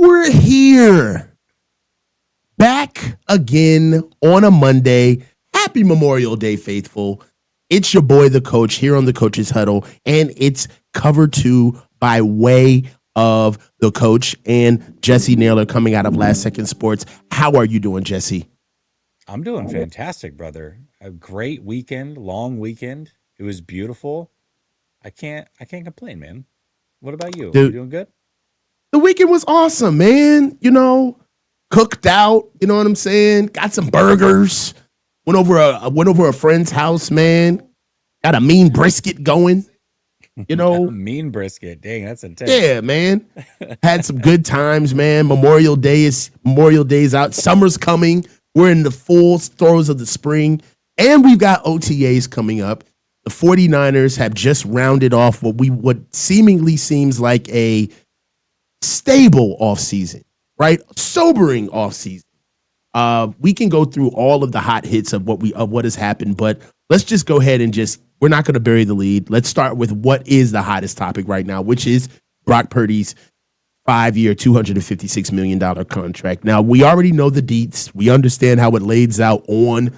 we're here back again on a Monday. Happy Memorial Day, faithful. It's your boy, the coach, here on the Coach's Huddle, and it's cover two by way of the coach and Jesse Naylor coming out of Last Second Sports. How are you doing, Jesse? I'm doing fantastic, brother. A great weekend, long weekend. It was beautiful. I can't complain, man. What about you? You Dude, doing good? the weekend was awesome, man. Cooked out, you know what I'm saying? Got some burgers. Went over a friend's house, man. Got a mean brisket going, you know. Mean brisket. Dang, that's intense. Yeah, man. Had some good times, man. Memorial Day's out. Summer's coming. We're in the full throes of the spring. And we've got OTAs coming up. The 49ers have just rounded off what seemingly seems like a stable offseason, right? Sobering offseason. We can go through all of the hot hits of what has happened, but let's just go ahead and we're not going to bury the lead. Let's start with what is the hottest topic right now, which is Brock Purdy's 5-year, $256 million contract. Now we already know the deets. We understand how it lays out on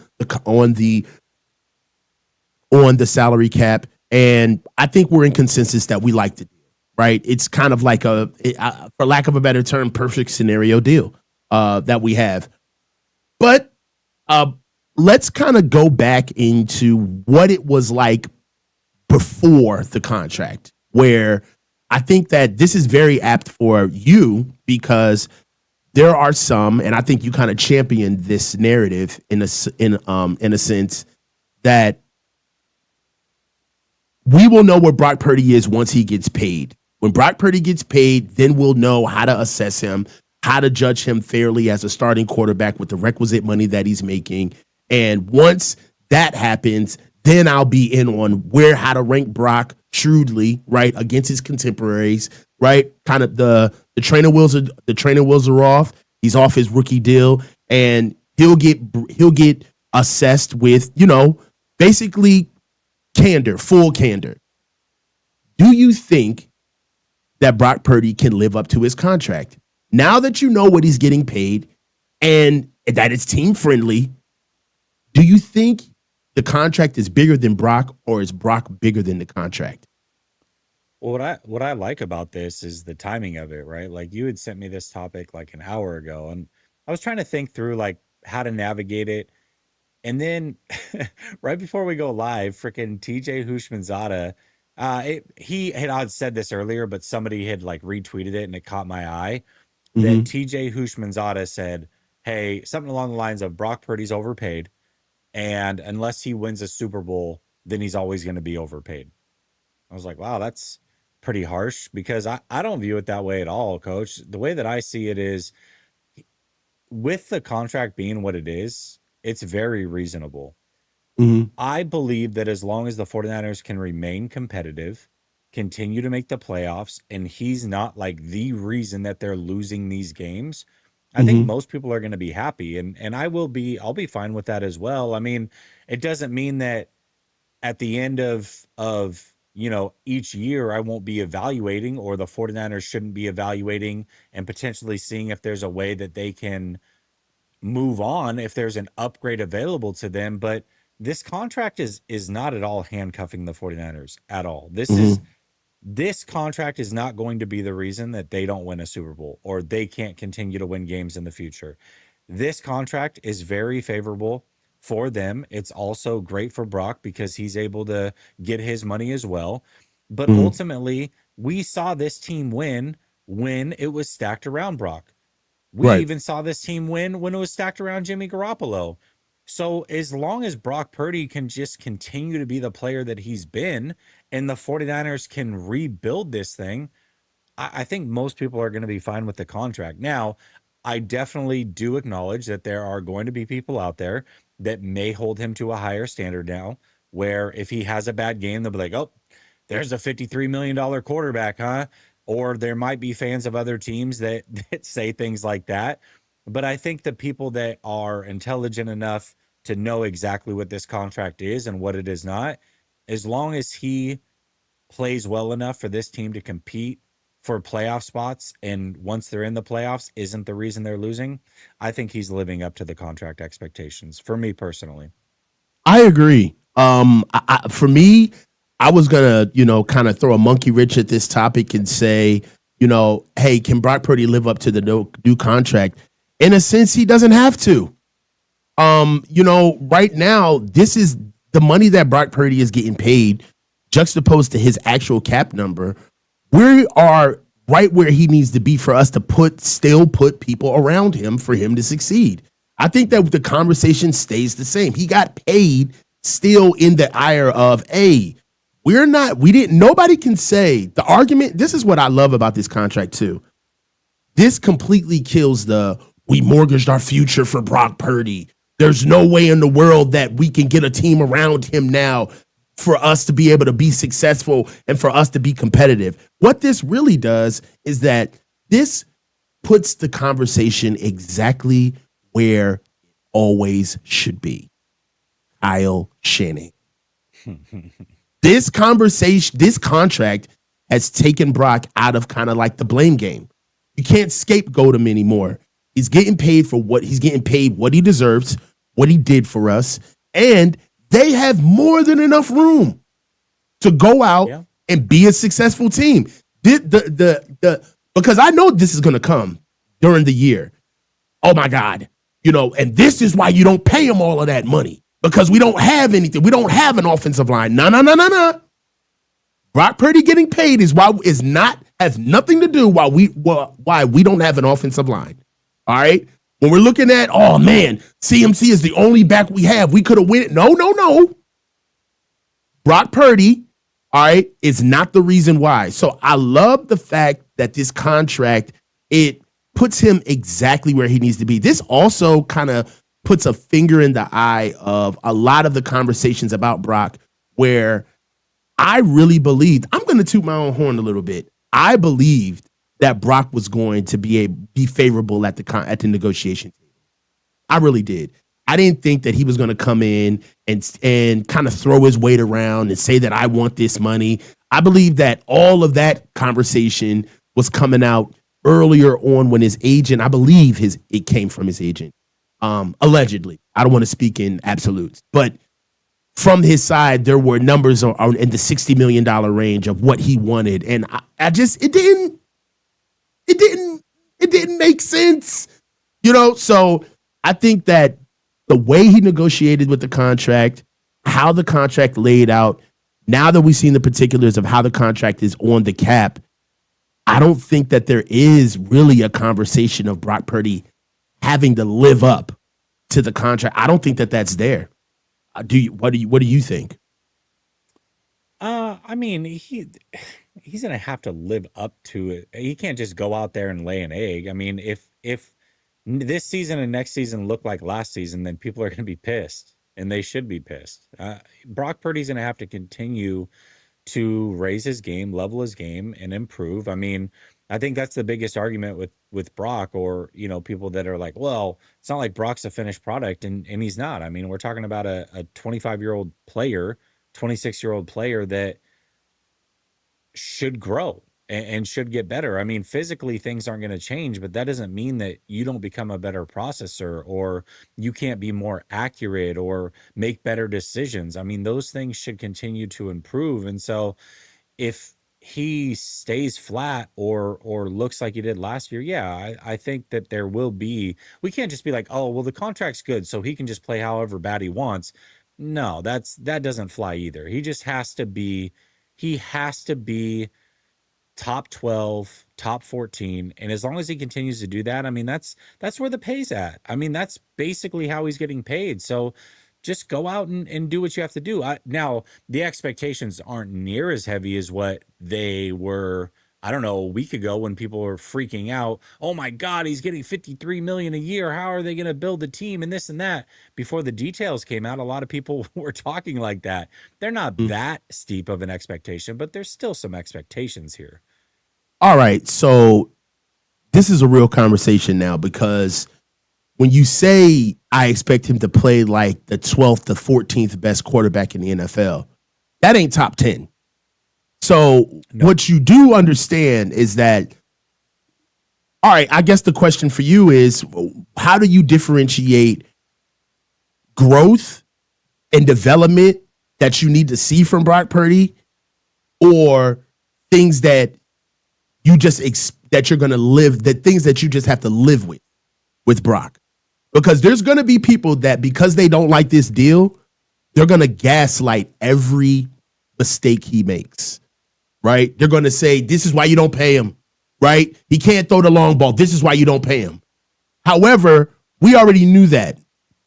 the salary cap, and I think we're in consensus that we like the deal. Right? It's kind of like for lack of a better term, perfect scenario deal that we have. But let's kind of go back into what it was like before the contract, where I think that this is very apt for you because there are some, and I think you kind of championed this narrative in a sense that we will know where Brock Purdy is once he gets paid. When Brock Purdy gets paid, then we'll know how to assess him, how to judge him fairly as a starting quarterback with the requisite money that he's making. And once that happens, then I'll be in on how to rank Brock shrewdly, right, against his contemporaries, right? Kind of the trainer wheels are off. He's off his rookie deal, and he'll get assessed with, basically full candor. Do you think that Brock Purdy can live up to his contract? Now that you know what he's getting paid and that it's team friendly, do you think the contract is bigger than Brock, or is Brock bigger than the contract? Well, what I like about this is the timing of it, right? Like you had sent me this topic like an hour ago, and I was trying to think through like how to navigate it. And then right before we go live, freaking TJ Hushmanzada, he had said this earlier, but somebody had like retweeted it and it caught my eye that Mm-hmm. TJ Hushmanzada said, hey, something along the lines of Brock Purdy's overpaid. And unless he wins a Super Bowl, then he's always going to be overpaid. I was like, wow, that's pretty harsh because I don't view it that way at all, coach. The way that I see it is with the contract being what it is, it's very reasonable. Mm-hmm. I believe that as long as the 49ers can remain competitive, continue to make the playoffs, and he's not like the reason that they're losing these games, I think Mm-hmm. most people are going to be happy. And I'll be fine with that as well. I mean, it doesn't mean that at the end of each year I won't be evaluating, or the 49ers shouldn't be evaluating and potentially seeing if there's a way that they can move on if there's an upgrade available to them. But this contract is not at all handcuffing the 49ers at all. Mm-hmm. This contract is not going to be the reason that they don't win a Super Bowl or they can't continue to win games in the future. This contract is very favorable for them. It's also great for Brock because he's able to get his money as well. But Mm-hmm. ultimately, we saw this team win when it was stacked around Brock. We Right. even saw this team win when it was stacked around Jimmy Garoppolo. So as long as Brock Purdy can just continue to be the player that he's been and the 49ers can rebuild this thing, I think most people are going to be fine with the contract. Now, I definitely do acknowledge that there are going to be people out there that may hold him to a higher standard now, where if he has a bad game, they'll be like, oh, there's a $53 million quarterback, huh? Or there might be fans of other teams that, that say things like that. But I think the people that are intelligent enough to know exactly what this contract is and what it is not, as long as he plays well enough for this team to compete for playoff spots, and once they're in the playoffs isn't the reason they're losing, I think he's living up to the contract expectations for me personally. I agree. For me, I was gonna, kind of throw a monkey wrench at this topic and say, hey, can Brock Purdy live up to the new contract? In a sense, he doesn't have to. Right now, this is the money that Brock Purdy is getting paid, juxtaposed to his actual cap number. We are right where he needs to be for us to still put people around him for him to succeed. I think that the conversation stays the same. He got paid still in the ire of, hey, nobody can say the argument. This is what I love about this contract too. This completely kills we mortgaged our future for Brock Purdy. There's no way in the world that we can get a team around him now for us to be able to be successful and for us to be competitive. What this really does is that this puts the conversation exactly where it always should be. Kyle Shanahan. This contract has taken Brock out of kind of like the blame game. You can't scapegoat him anymore. He's getting paid for what he deserves, what he did for us, and they have more than enough room to go out and be a successful team. Because I know this is going to come during the year. Oh my God, and this is why you don't pay him all of that money, because we don't have anything. We don't have an offensive line. No. Brock Purdy getting paid has nothing to do why we don't have an offensive line. All right. When we're looking at, oh man, CMC is the only back we have. We could have win it. No. Brock Purdy, all right, is not the reason why. So I love the fact that this contract, it puts him exactly where he needs to be. This also kind of puts a finger in the eye of a lot of the conversations about Brock, where I really believed, I'm going to toot my own horn a little bit. I believed that Brock was going to be favorable at the negotiation table. I really did. I didn't think that he was going to come in and kind of throw his weight around and say that I want this money. I believe that all of that conversation was coming out earlier on when his agent, I believe it came from his agent, allegedly. I don't want to speak in absolutes, but from his side, there were numbers in the $60 million range of what he wanted, and it didn't make sense, So I think that the way he negotiated with the contract, how the contract laid out, now that we've seen the particulars of how the contract is on the cap, I don't think that there is really a conversation of Brock Purdy having to live up to the contract. I don't think that that's there. What do you think? I mean, he's gonna have to live up to it. He can't just go out there and lay an egg. I mean, if this season and next season look like last season, then people are gonna be pissed, and they should be pissed. Brock Purdy's gonna have to continue to raise his game, level his game, and improve. I mean, I think that's the biggest argument with Brock, or people that are like, well, it's not like Brock's a finished product, and he's not. I mean, we're talking about a 25-year-old player, 26-year-old player that should grow and should get better. I mean, physically things aren't going to change, but that doesn't mean that you don't become a better processor, or you can't be more accurate or make better decisions. I mean, those things should continue to improve. And so if he stays flat or looks like he did last year, yeah, I think that we can't just be like, oh, well, the contract's good, so he can just play however bad he wants. No, that doesn't fly either. He has to be top 12, top 14. And as long as he continues to do that, I mean, that's where the pay's at. I mean, that's basically how he's getting paid. So just go out and do what you have to do. Now, the expectations aren't near as heavy as what they were, I don't know, a week ago, when people were freaking out. Oh my God, he's getting $53 million a year. How are they going to build the team and this and that? Before the details came out, a lot of people were talking like that. They're not that steep of an expectation, but there's still some expectations here. All right. So this is a real conversation now, because when you say I expect him to play like the 12th to 14th best quarterback in the NFL, that ain't top 10. So No. what you do understand is that, all right, I guess the question for you is, how do you differentiate growth and development that you need to see from Brock Purdy, or things that you just that you're going to live, the things that you just have to live with Brock? Because there's going to be people that, because they don't like this deal, they're going to gaslight every mistake he makes, right? They're going to say, this is why you don't pay him, right? He can't throw the long ball. This is why you don't pay him. However, we already knew that.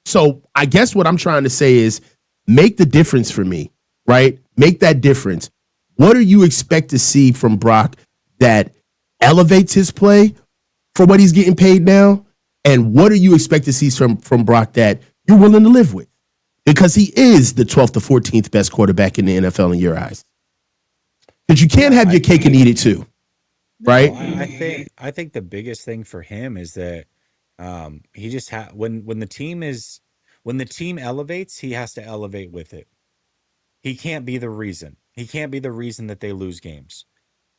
So I guess what I'm trying to say is, make the difference for me, right? Make that difference. What do you expect to see from Brock that elevates his play for what he's getting paid now? And what do you expect to see from Brock that you're willing to live with? Because he is the 12th to 14th best quarterback in the NFL in your eyes. Because you can't have your cake and eat it too, right? No, I think the biggest thing for him is that he just when the team elevates, he has to elevate with it. He can't be the reason. He can't be the reason that they lose games.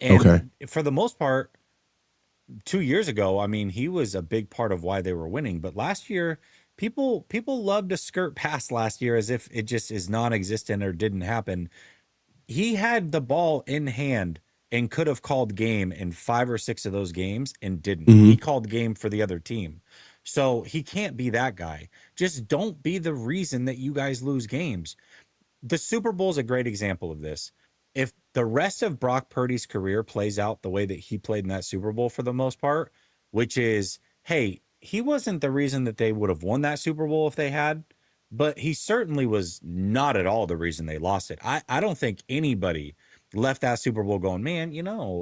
Okay. And for the most part, 2 years ago, I mean, he was a big part of why they were winning. But last year, people love to skirt past last year as if it just is non-existent or didn't happen. He had the ball in hand and could have called game in 5 or 6 of those games and didn't. Mm-hmm. He called game for the other team. So he can't be that guy. Just don't be the reason that you guys lose games. The Super Bowl is a great example of this. If the rest of Brock Purdy's career plays out the way that he played in that Super Bowl for the most part, which is, hey, he wasn't the reason that they would have won that Super Bowl if they had, but he certainly was not at all the reason they lost it. I don't think anybody left that Super Bowl going, man,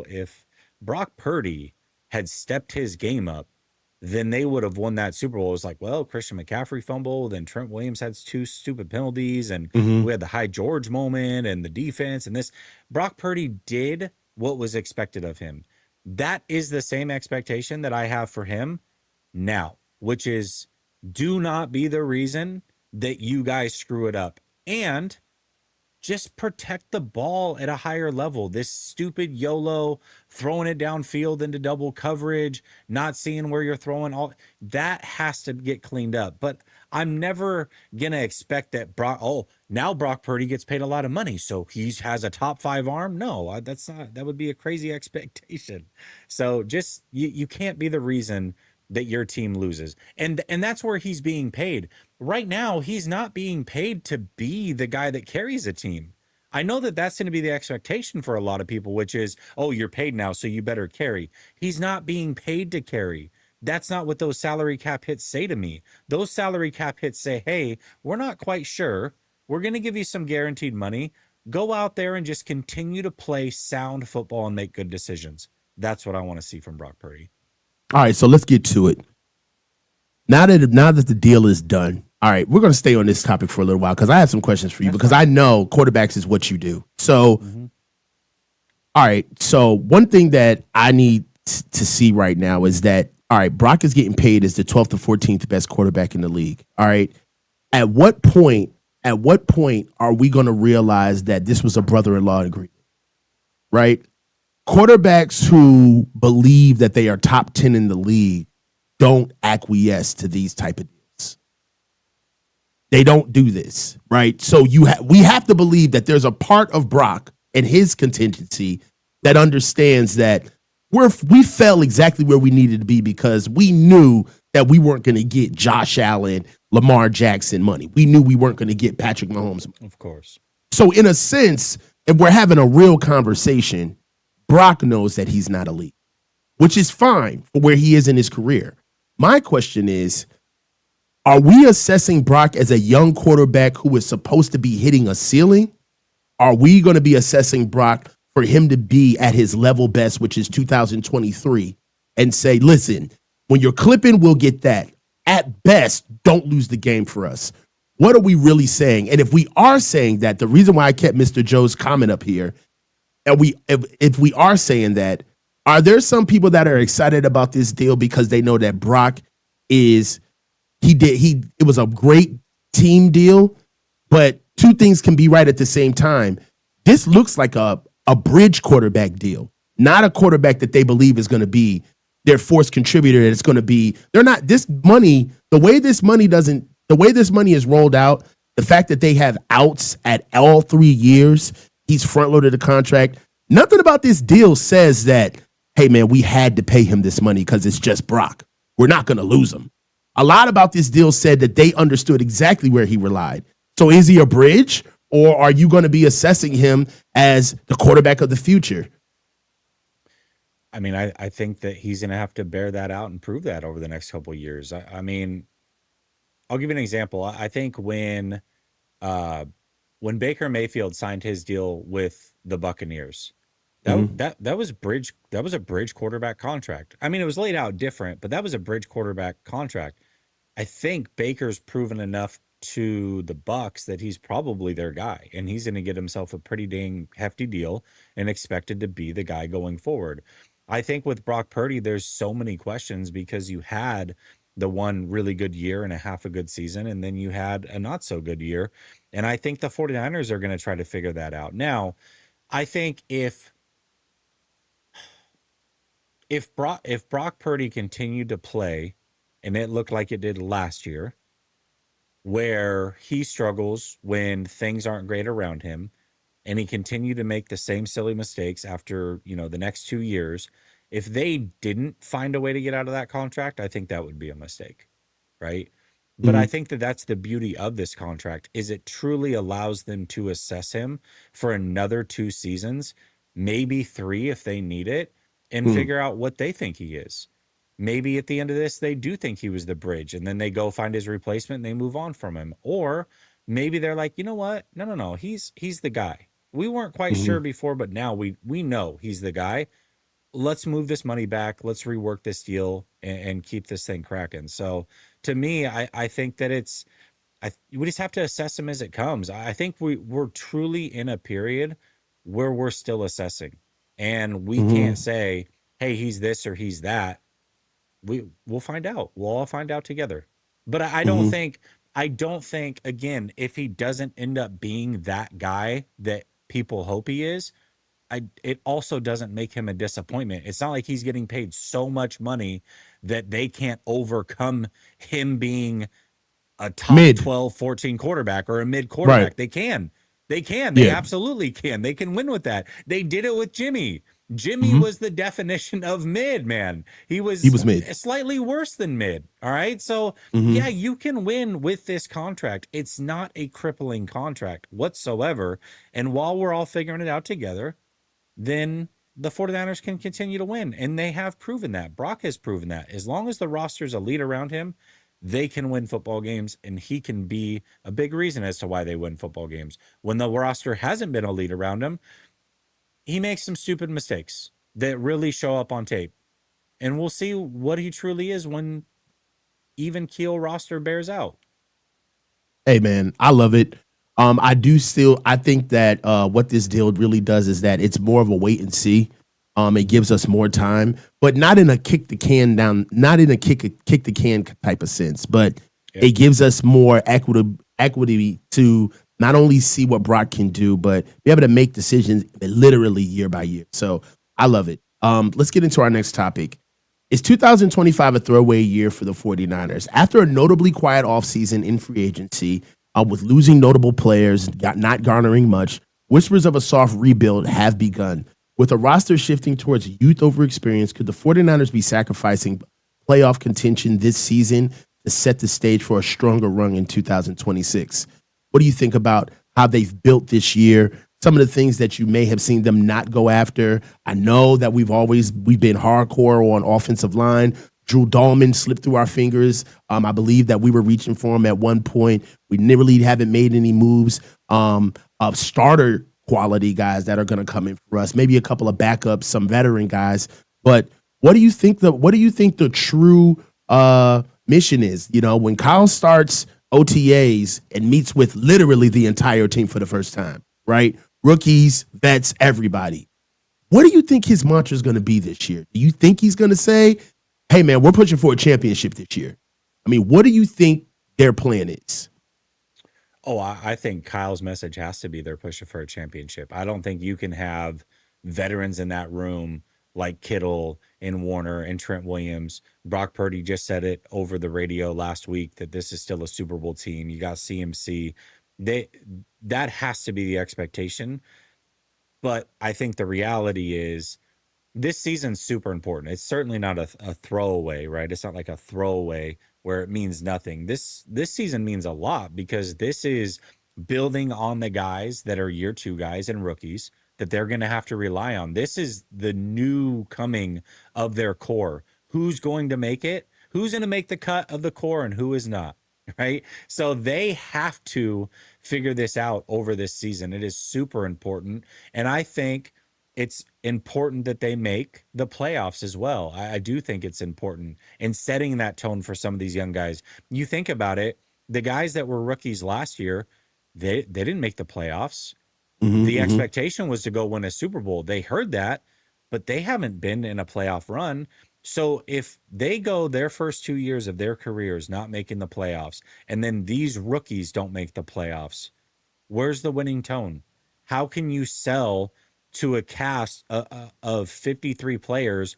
if Brock Purdy had stepped his game up, then they would have won that Super Bowl. It was like, well, Christian McCaffrey fumbled, and Trent Williams had 2 stupid penalties, and Mm-hmm. we had the High George moment and the defense and this. Brock Purdy did what was expected of him. That is the same expectation that I have for him now, which is, do not be the reason that you guys screw it up. And just protect the ball at a higher level. This stupid YOLO, throwing it downfield into double coverage, not seeing where you're throwing, all that has to get cleaned up. But I'm never gonna expect that now Brock Purdy gets paid a lot of money, so he has a top 5 arm. No, that's not. That would be a crazy expectation. So just you can't be the reason that your team loses, and that's where he's being paid. Right now, he's not being paid to be the guy that carries a team. I know that that's going to be the expectation for a lot of people, which is, oh, you're paid now, so you better carry. He's not being paid to carry. That's not what those salary cap hits say to me. Those salary cap hits say, hey, we're not quite sure. We're going to give you some guaranteed money. Go out there and just continue to play sound football and make good decisions. That's what I want to see from Brock Purdy. All right, so let's get to it. Now that the deal is done, all right, we're going to stay on this topic for a little while because I have some questions for you, because I know quarterbacks is what you do. So, all right, so one thing that I need to see right now is that, all right, Brock is getting paid as the 12th to 14th best quarterback in the league. All right, at what point are we going to realize that this was a brother-in-law agreement? Right? Quarterbacks who believe that they are top 10 in the league don't acquiesce to these type of deals. They don't do this, right? So we have to believe that there's a part of Brock and his contingency that understands that we fell exactly where we needed to be because we knew that we weren't going to get Josh Allen, Lamar Jackson money. We knew we weren't going to get Patrick Mahomes money. Of course. So in a sense, if we're having a real conversation, Brock knows that he's not elite, which is fine for where he is in his career. My question is, are we assessing Brock as a young quarterback who is supposed to be hitting a ceiling? Are we going to be assessing Brock for him to be at his level best, which is 2023, and say, listen, when you're clipping, we'll get that. At best, don't lose the game for us. What are we really saying? And if we are saying that, the reason why I kept Mr. Joe's comment up here, and if we are saying that, are there some people that are excited about this deal because they know that Brock it was a great team deal, but two things can be right at the same time. This looks like a a bridge quarterback deal, not a quarterback that they believe is going to be their force contributor. It's going to be, they're not, this money, the way this money is rolled out, the fact that they have outs at all 3 years, he's front loaded the contract. Nothing about this deal says that, hey man, we had to pay him this money because it's just Brock. We're not going to lose him. A lot about this deal said that they understood exactly where he relied. So is he a bridge, or are you going to be assessing him as the quarterback of the future? I mean, I think that he's going to have to bear that out and prove that over the next couple of years. I mean, I'll give you an example. I think uh, when Baker Mayfield signed his deal with the Buccaneers, Mm-hmm. that was a bridge quarterback contract. I mean, it was laid out different, but that was a bridge quarterback contract. I think Baker's proven enough to the Bucks that he's probably their guy, and he's going to get himself a pretty dang hefty deal and expected to be the guy going forward. I think with Brock Purdy, there's so many questions because you had the one really good year and a half a good season, and then you had a not so good year. And I think the 49ers are going to try to figure that out. Now, I think if Brock Purdy continued to play and it looked like it did last year, where he struggles when things aren't great around him and he continued to make the same silly mistakes after, the next 2 years, if they didn't find a way to get out of that contract, I think that would be a mistake, right? But I Mm-hmm. think that that's the beauty of this contract is it truly allows them to assess him for another 2 seasons, maybe 3 if they need it, and Mm-hmm. figure out what they think he is. Maybe at the end of this they do think he was the bridge and then they go find his replacement and they move on from him. Or maybe they're like, "You know what? No, no, no. He's the guy. We weren't quite Mm-hmm. sure before, but now we know he's the guy. Let's move this money back. Let's rework this deal and keep this thing cracking." So to me, I think that we just have to assess him as it comes. I think we're truly in a period where we're still assessing, and we can't Mm-hmm. say, "Hey, he's this or he's that." We'll find out. We'll all find out together. But Mm-hmm. I don't think again if he doesn't end up being that guy that people hope he is, it also doesn't make him a disappointment. It's not like he's getting paid so much money that they can't overcome him being a top Mid. 12, 14 quarterback or a mid Right. quarterback. They can. They can. They Yeah. absolutely can. They can win with that. They did it with Jimmy. Jimmy Mm-hmm. was the definition of mid, man. He He was was mid. slightly worse than mid. All right. So, yeah, Mm-hmm. you can win with this contract. It's not a crippling contract whatsoever. And while we're all figuring it out together, then the 49ers can continue to win. And they have proven that. Brock has proven that. As long as the roster's elite around him, they can win football games, and he can be a big reason as to why they win football games. When the roster hasn't been elite around him, he makes some stupid mistakes that really show up on tape. And we'll see what he truly is when even keel roster bears out. Hey man, I love it. I think that what this deal really does is that it's more of a wait and see. It gives us more time, but not in a kick the can down, not in a kick the can type of sense, but Yep. it gives us more equity to not only see what Brock can do, but be able to make decisions literally year by year. So I love it. Let's get into our next topic. Is 2025 a throwaway year for the 49ers? After a notably quiet offseason in free agency, with losing notable players, not garnering much, whispers of a soft rebuild have begun. With a roster shifting towards youth over experience, could the 49ers be sacrificing playoff contention this season to set the stage for a stronger run in 2026? What do you think about how they've built this year? Some of the things that you may have seen them not go after. I know that we've been hardcore on offensive line. Drew Dahlman slipped through our fingers. I believe that we were reaching for him at one point. We really haven't made any moves of starter quality guys that are going to come in for us. Maybe a couple of backups, some veteran guys. But what do you think the true mission is? You know, when Kyle starts OTAs and meets with literally the entire team for the first time, right? Rookies, vets, everybody. What do you think his mantra is going to be this year? Do you think he's going to say, "Hey, man, we're pushing for a championship this year"? I mean, what do you think their plan is? Oh, I think Kyle's message has to be they're pushing for a championship. I don't think you can have veterans in that room like Kittle and Warner and Trent Williams. Brock Purdy just said it over the radio last week that this is still a Super Bowl team. You got CMC. They that has to be the expectation. But I think the reality is this season's super important. It's certainly not a throwaway, right? It's not like a throwaway where it means nothing. This season means a lot because this is building on the guys that are year two guys and rookies that they're going to have to rely on. This is the new coming of their core. Who's going to make it? Who's going to make the cut of the core and who is not? Right. So they have to figure this out over this season. It is super important. And I think it's important that they make the playoffs as well. I do think it's important in setting that tone for some of these young guys. You think about it, the guys that were rookies last year, they didn't make the playoffs. The expectation was to go win a Super Bowl. They heard that, but they haven't been in a playoff run. So if they go their first 2 years of their careers not making the playoffs, and then these rookies don't make the playoffs, where's the winning tone? How can you sell to a cast of 53 players,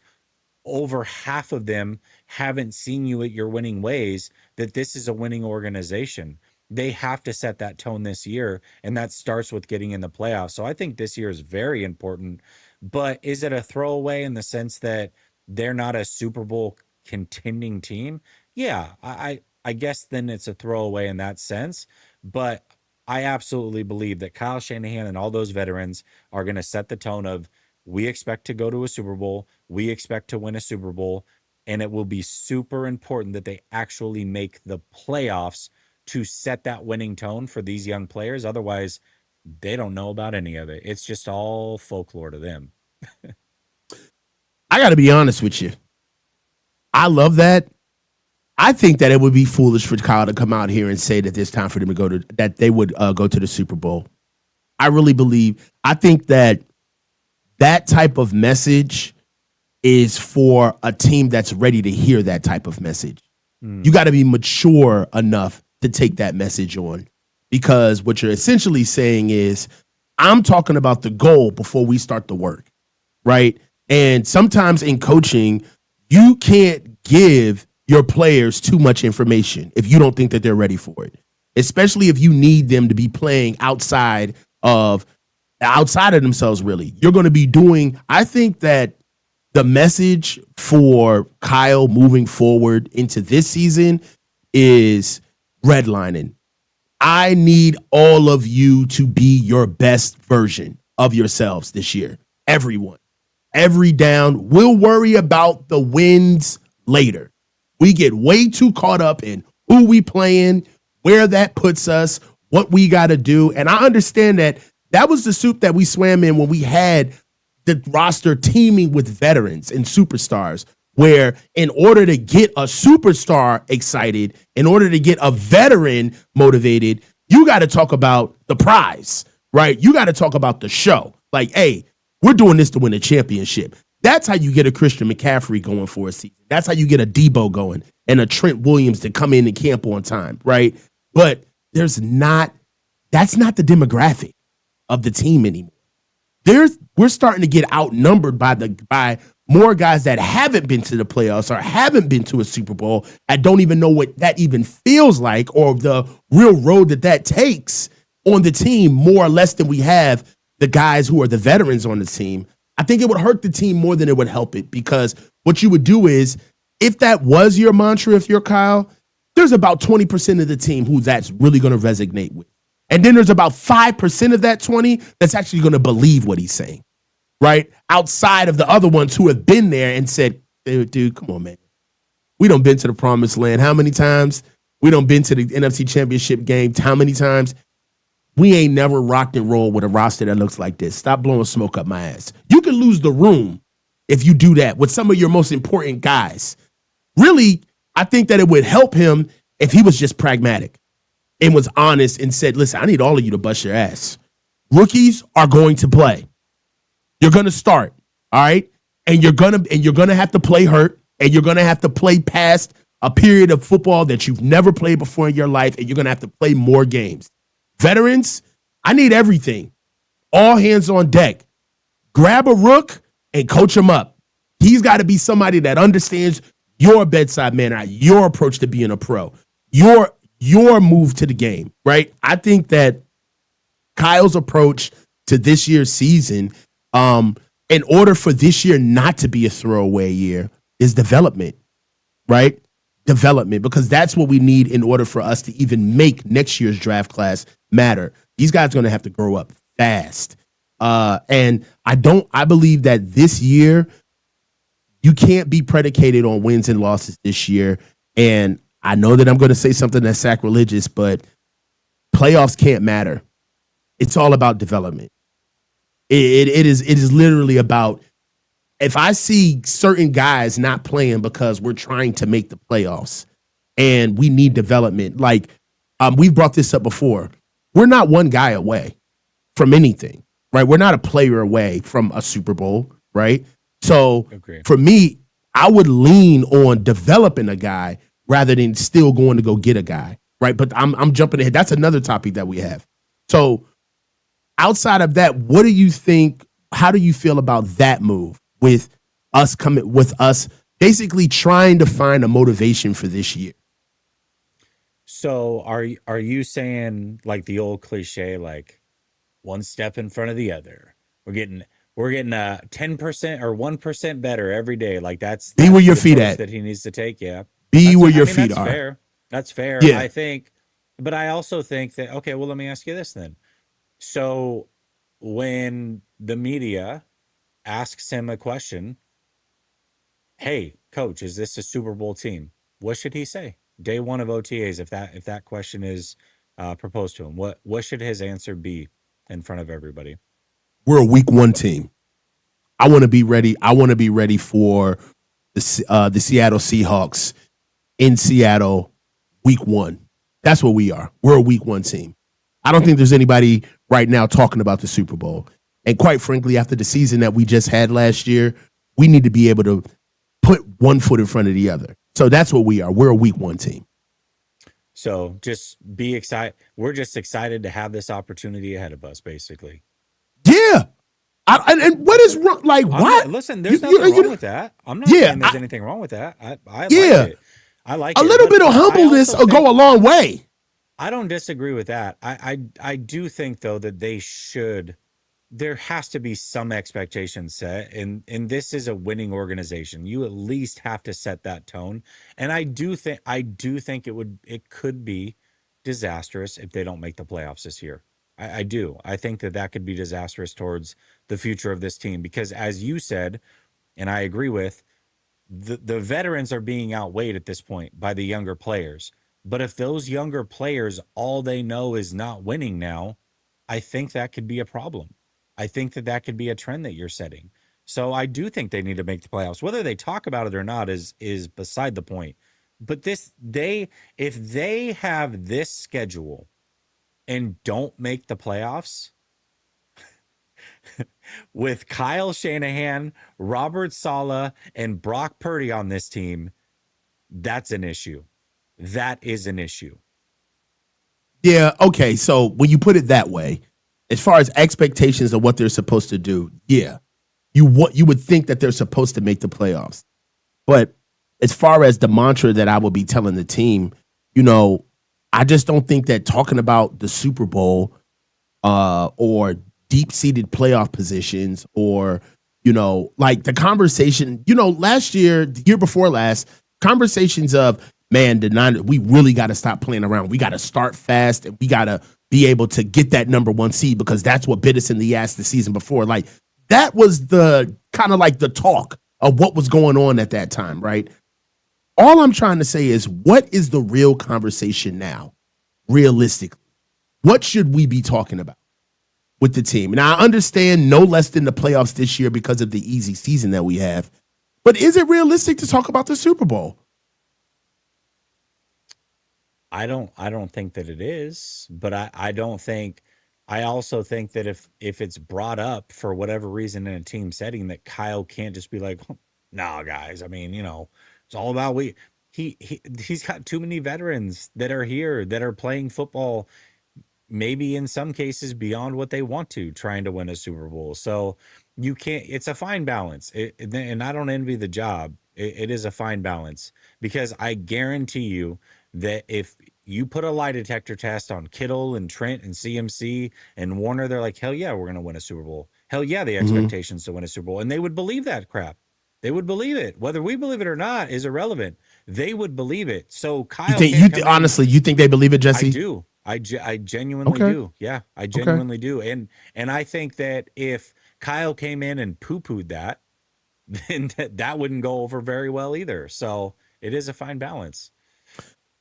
over half of them haven't seen you at your winning ways, that this is a winning organization? They have to set that tone this year, and that starts with getting in the playoffs. So I think this year is very important. But is it a throwaway in the sense that they're not a Super Bowl contending team? Yeah, I guess then it's a throwaway in that sense. But I absolutely believe that Kyle Shanahan and all those veterans are going to set the tone of, we expect to go to a Super Bowl. We expect to win a Super Bowl. And it will be super important that they actually make the playoffs to set that winning tone for these young players. Otherwise, they don't know about any of it. It's just all folklore to them. I got to be honest with you. I love that. I think that it would be foolish for Kyle to come out here and say that it's time for them to go to that they would go to the Super Bowl. I really believe. I think that type of message is for a team that's ready to hear that type of message. You got to be mature enough to take that message on, because what you're essentially saying is, I'm talking about the goal before we start the work, right? And sometimes in coaching, you can't give your players too much information if you don't think that they're ready for it, especially if you need them to be playing outside of themselves. Really, you're going to be doing. I think that the message for Kyle moving forward into this season is redlining. I need all of you to be your best version of yourselves this year. Everyone, every down. We'll worry about the wins later. We get way too caught up in who we playing, where that puts us, what we got to do. And I understand that was the soup that we swam in when we had the roster teaming with veterans and superstars, where in order to get a superstar excited, in order to get a veteran motivated, you got to talk about the prize, right? You got to talk about the show. Like, hey, we're doing this to win a championship. That's how you get a Christian McCaffrey going for a season. That's how you get a Debo going and a Trent Williams to come in and camp on time, right? But that's not the demographic of the team anymore. We're starting to get outnumbered by more guys that haven't been to the playoffs or haven't been to a Super Bowl. I don't even know what that even feels like, or the real road that takes on the team, more or less than we have the guys who are the veterans on the team. I think it would hurt the team more than it would help it, because what you would do is, if that was your mantra, if you're Kyle, there's about 20% of the team who that's really going to resonate with. And then there's about 5% of that 20 that's actually going to believe what he's saying, right? Outside of the other ones who have been there and said, dude, come on, man. We done been to the promised land how many times? We done been to the NFC Championship game how many times? We ain't never rocked and rolled with a roster that looks like this. Stop blowing smoke up my ass. You can lose the room if you do that with some of your most important guys. Really, I think that it would help him if he was just pragmatic and was honest and said, listen, I need all of you to bust your ass. Rookies are going to play. You're going to start, all right? And you're going to have to play hurt, and you're going to have to play past a period of football that you've never played before in your life, and you're going to have to play more games. Veterans, I need everything. All hands on deck. Grab a rook and coach him up. He's got to be somebody that understands your bedside manner, your approach to being a pro, your move to the game, right? I think that Kyle's approach to this year's season, in order for this year not to be a throwaway year, is development, right? Development, because that's what we need in order for us to even make next year's draft class matter. These guys are going to have to grow up fast. And I believe that this year, you can't be predicated on wins and losses this year. And I know that I'm going to say something that's sacrilegious, but playoffs can't matter. It's all about development. It is literally about, if I see certain guys not playing because we're trying to make the playoffs and we need development, like we've brought this up before, we're not one guy away from anything, right? We're not a player away from a Super Bowl, right? So for me, I would lean on developing a guy rather than still going to go get a guy, right? But I'm jumping ahead. That's another topic that we have. So outside of that, what do you think? How do you feel about that move with us basically trying to find a motivation for this year? So are you saying, like the old cliche, like one step in front of the other? We're getting 10% or 1% better every day. Like Be where that's your the feet approach at. that he needs to take. Yeah. Be That's where your I mean, feet that's are. fair. That's fair. Yeah. I think, but I also think that, okay, well, let me ask you this then. So when the media asks him a question, hey, coach, is this a Super Bowl team? What should he say? Day one of OTAs, if that question is proposed to him, what should his answer be in front of everybody? We're a week one team. I want to be ready. I want to be ready for the Seattle Seahawks in Seattle week one. That's what we are. We're a week one team. I don't think there's anybody right now talking about the Super Bowl. And quite frankly, after the season that we just had last year, we need to be able to put one foot in front of the other. So that's what we are. We're a week one team. So just be excited. We're just excited to have this opportunity ahead of us, basically. Yeah. And what is wrong? Like, what? Listen, there's nothing wrong with that. I'm not Yeah. saying there's anything wrong with that. I like Yeah. it. I like A it. little bit of But I humbleness also will go think, a long way. I don't disagree with that. I do think though that there has to be some expectation set, and this is a winning organization. You at least have to set that tone. And I do think it could be disastrous if they don't make the playoffs this year. I do. I think that could be disastrous towards the future of this team, because as you said, and I agree with, the veterans are being outweighed at this point by the younger players. But if those younger players, all they know is not winning now, I think that could be a problem. I think that could be a trend that you're setting. So I do think they need to make the playoffs. Whether they talk about it or not is beside the point. But if they have this schedule and don't make the playoffs, with Kyle Shanahan, Robert Saleh, and Brock Purdy on this team, that's an issue. That is an issue. Yeah. Okay. So when you put it that way, as far as expectations of what they're supposed to do, yeah, you would think that they're supposed to make the playoffs. But as far as the mantra that I would be telling the team, I just don't think that talking about the Super Bowl or deep seated playoff positions, or like the conversation, last year, the year before last, conversations of, man, the Niners, we really got to stop playing around. We got to start fast, and we got to be able to get that number one seed, because that's what bit us in the ass the season before. Like, that was the kind of like the talk of what was going on at that time, right? All I'm trying to say is, what is the real conversation now, realistically? What should we be talking about with the team? And I understand no less than the playoffs this year because of the easy season that we have. But is it realistic to talk about the Super Bowl? I don't think that it is, but I also think that if it's brought up for whatever reason in a team setting, that Kyle can't just be like, "Nah, guys. I mean, it's all about we." He's got too many veterans that are here that are playing football. maybe in some cases beyond what they want to, trying to win a Super Bowl. So you can't, it's a fine balance. And I don't envy the job. It is a fine balance because I guarantee you that if you put a lie detector test on Kittle and Trent and CMC and Warner, they're like, hell yeah, we're going to win a Super Bowl. Hell yeah, the Hmm. expectations to win a Super Bowl. And they would believe that crap. They would believe it. Whether we believe it or not is irrelevant. They would believe it. So You Kyle think can't come in. honestly, you think they believe it, I Jesse? do. I genuinely Okay. do. Yeah, I Okay. genuinely do. And I think that if Kyle came in and poo-pooed that, then that wouldn't go over very well either. So it is a fine balance.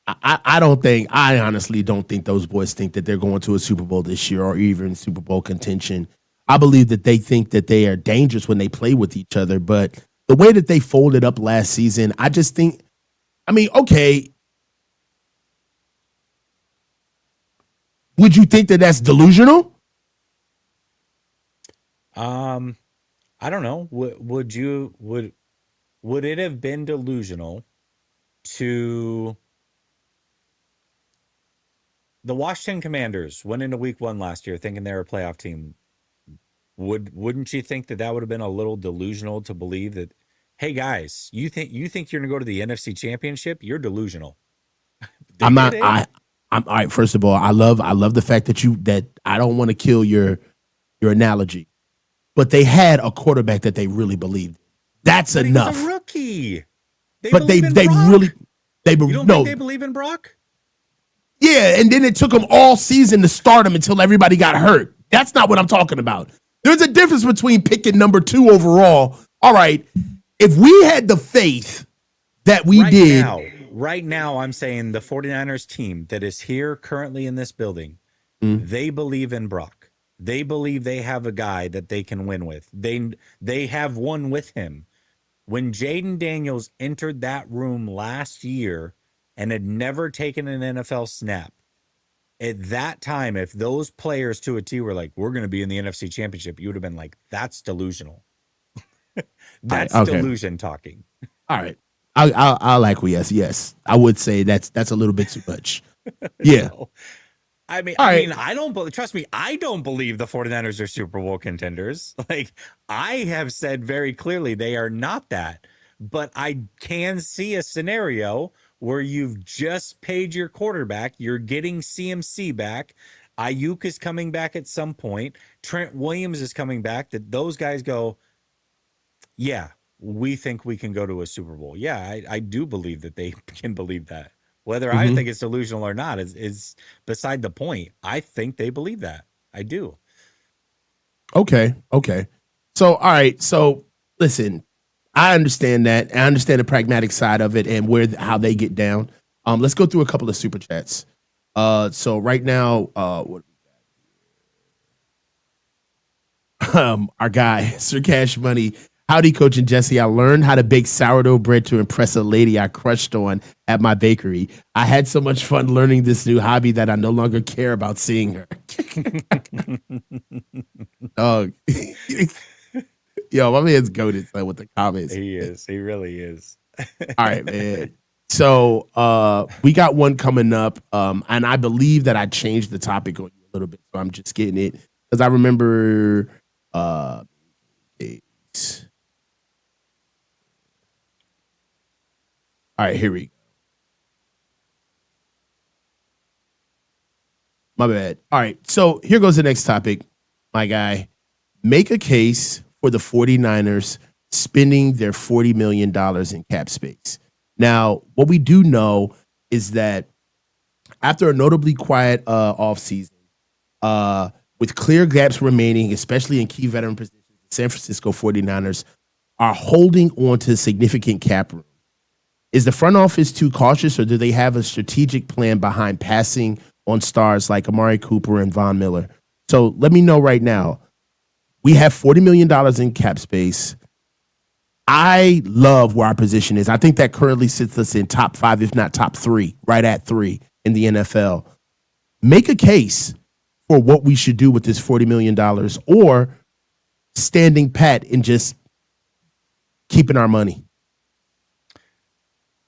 I don't think I honestly don't think those boys think that they're going to a Super Bowl this year or even Super Bowl contention. I believe that they think that they are dangerous when they play with each other, but the way that they folded up last season, I just think I mean, okay, would you think that that's delusional? Um, I don't know. Would it have been delusional to the Washington Commanders went into week 1 last year thinking they were a playoff team? Wouldn't you think that would have been a little delusional to believe that, hey guys, you think you're going to go to the NFC Championship? You're delusional. They I'm did not. it. I'm all right. First of all, I love the fact that I don't want to kill your analogy, but they had a quarterback that they really believed. That's But he was a enough. rookie. They But believe in they really Brock. they You don't think no they believe in Brock? yeah, and then it took them all season to start him until everybody got hurt. That's not what I'm talking about. There's a difference between picking number 2 overall. All right, if we had the faith that we Right did, now, right now, I'm saying the 49ers team that is here currently in this building, mm, they believe in Brock. They believe they have a guy that they can win with. They have won with him. When Jaden Daniels entered that room last year and had never taken an NFL snap, at that time, if those players to a T were like, we're going to be in the NFC Championship, you would have been like, that's delusional. all right, That's okay, delusion talking. all right. I'll acquiesce. Yes, I would say that's a little bit too much. Yeah. So, I mean, All right. I don't believe, trust me, I don't believe the 49ers are Super Bowl contenders. Like, I have said very clearly they are not that. But I can see a scenario where you've just paid your quarterback, you're getting CMC back. Ayuk is coming back at some point. Trent Williams is coming back. That those guys go, yeah, we think we can go to a Super Bowl. Yeah, I do believe that they can believe that. Whether I Mm-hmm. think it's delusional or not is beside the point. I think they believe that. I do. Okay. Okay. So, all right. So, listen, I understand that. I understand the pragmatic side of it and where how they get down. Let's go through a couple of super chats. So right now, our guy Sir Cash Money, howdy, Coach and Jesse. I learned how to bake sourdough bread to impress a lady I crushed on at my bakery. I had so much fun learning this new hobby that I no longer care about seeing her. Dog. Yo, my man's goaded son, with the comments. He is. He really is. All right, man. So we got one coming up. And I believe that I changed the topic on you a little bit. So I'm just getting it. Because I remember it's- all right, here we go. My bad. All right. So here goes the next topic, my guy. Make a case for the 49ers spending their $40 million in cap space. Now, what we do know is that after a notably quiet offseason, uh, with clear gaps remaining, especially in key veteran positions, the San Francisco 49ers are holding on to significant cap room. Is the front office too cautious, or do they have a strategic plan behind passing on stars like Amari Cooper and Von Miller? So let me know right now. We have $40 million in cap space. I love where our position is. I think that currently sits us in top 5, if not top 3, right at 3 in the NFL. Make a case for what we should do with this $40 million or standing pat and just keeping our money.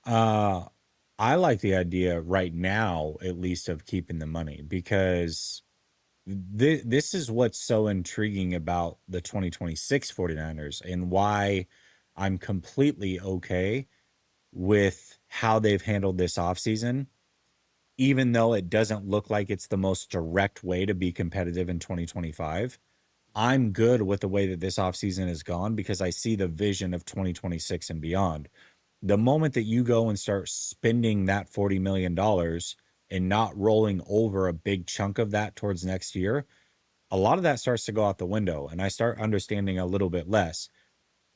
I like the idea right now, at least, of keeping the money because this is what's so intriguing about the 2026 49ers and why I'm completely okay with how they've handled this offseason, even though it doesn't look like it's the most direct way to be competitive in 2025. I'm good with the way that this offseason has gone because I see the vision of 2026 and beyond. The moment that you go and start spending that $40 million and not rolling over a big chunk of that towards next year, a lot of that starts to go out the window and I start understanding a little bit less.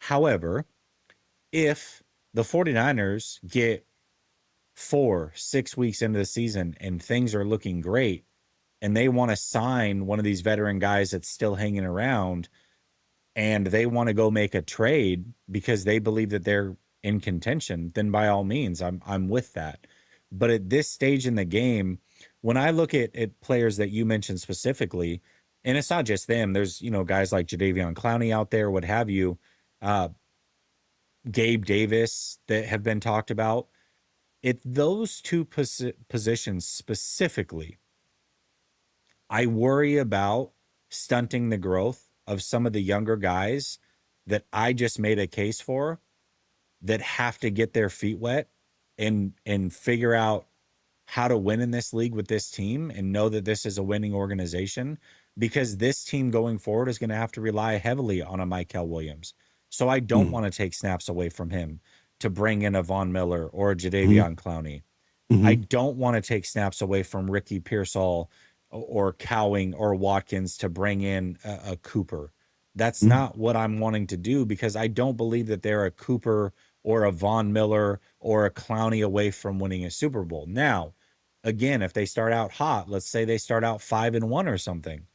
However, if the 49ers get 4, 6 weeks into the season and things are looking great and they want to sign one of these veteran guys that's still hanging around and they want to go make a trade because they believe that they're in contention, then by all means, I'm with that. But at this stage in the game, when I look at players that you mentioned specifically, and it's not just them, there's guys like Jadeveon Clowney out there, what have you, uh, Gabe Davis that have been talked about. At those two positions specifically, I worry about stunting the growth of some of the younger guys that I just made a case for that have to get their feet wet and figure out how to win in this league with this team and know that this is a winning organization, because this team going forward is going to have to rely heavily on a Michael Williams. So I don't Mm-hmm. want to take snaps away from him to bring in a Von Miller or a Mm-hmm. Jadeveon Clowney. I Mm-hmm. don't want to take snaps away from Ricky Pearsall or Cowing or Watkins to bring in a Cooper. That's not what I'm wanting to do because I don't believe that they're a Cooper or a Von Miller or a Clowney away from winning a Super Bowl. Now, again, if they start out hot, let's say they start out 5-1 or something,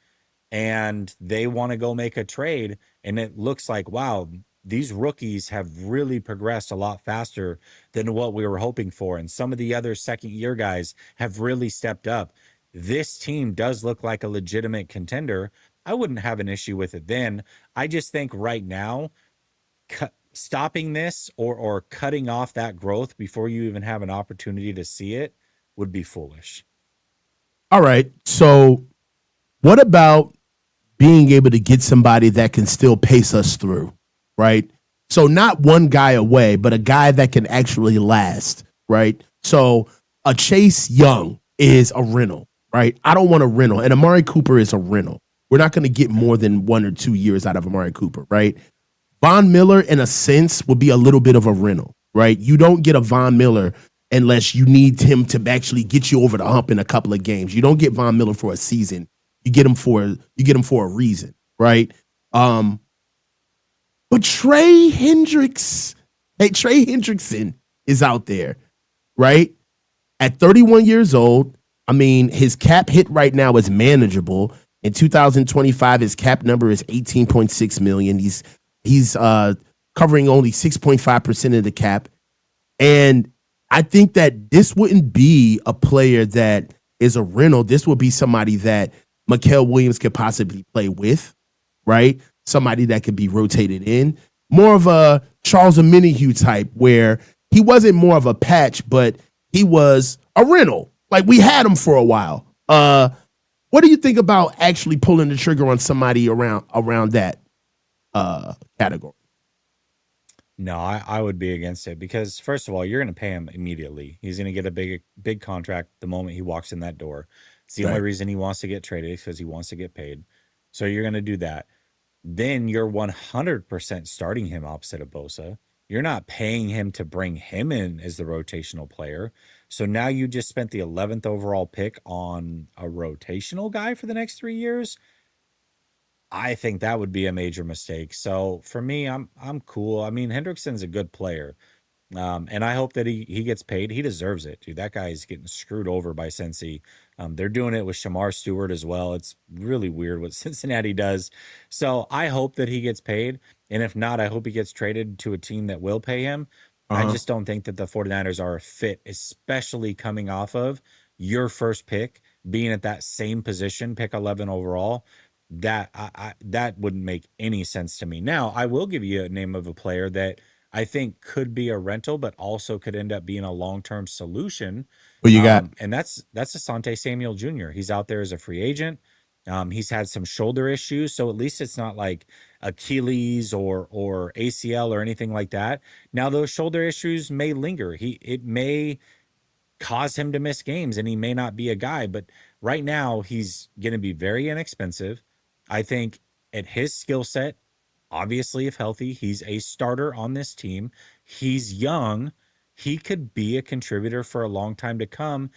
and they want to go make a trade, and it looks like, wow, these rookies have really progressed a lot faster than what we were hoping for. And some of the other second year guys have really stepped up. This team does look like a legitimate contender. I wouldn't have an issue with it then. I just think right now, stopping this or cutting off that growth before you even have an opportunity to see it would be foolish. All right. So, what about being able to get somebody that can still pace us through, right? So, not one guy away, but a guy that can actually last, right? So, a Chase Young is a rental, right? I don't want a rental, and Amari Cooper is a rental. We're not going to get more than 1 or 2 years out of Amari Cooper, right? Von Miller, in a sense, would be a little bit of a rental, right? You don't get a Von Miller unless you need him to actually get you over the hump in a couple of games. You don't get Von Miller for a season. You get him for a reason, right? Um, but Trey Hendrickson is out there, right? At 31 years old, I mean, his cap hit right now is manageable. In 2025, his cap number is 18.6 million. He's covering only 6.5% of the cap. And I think that this wouldn't be a player that is a rental. This would be somebody that Mikael Williams could possibly play with, right? Somebody that could be rotated in. More of a Charles Omenihu type where he wasn't more of a patch, but he was a rental. Like we had him for a while. What do you think about actually pulling the trigger on somebody around that category? No, I would be against it because first of all, you're going to pay him immediately. He's going to get a big contract the moment he walks in that door. It's the only Right. reason he wants to get traded because he wants to get paid. So you're going to do that. Then you're 100% starting him opposite of Bosa. You're not paying him to bring him in as the rotational player. So now you just spent the 11th overall pick on a rotational guy for the next 3 years. I think that would be a major mistake. So for me, I'm cool. I mean, Hendrickson's a good player. And I hope that he gets paid. He deserves it, dude. That guy's getting screwed over by Cincy. They're doing it with Shamar Stewart as well. It's really weird what Cincinnati does. So I hope that he gets paid. And if not, I hope he gets traded to a team that will pay him. I Uh-huh. just don't think that the 49ers are a fit, especially coming off of your first pick being at that same position, pick 11 overall. That wouldn't make any sense to me. Now, I will give you a name of a player that I think could be a rental, but also could end up being a long-term solution. What you got? And that's Asante Samuel Jr. He's out there as a free agent. He's had some shoulder issues, so at least it's not like Achilles or ACL or anything like that. Now those shoulder issues may linger. It may cause him to miss games and he may not be a guy, but right now he's going to be very inexpensive. I think at his skill set, obviously if healthy, he's a starter on this team. He's young. He could be a contributor for a long time to come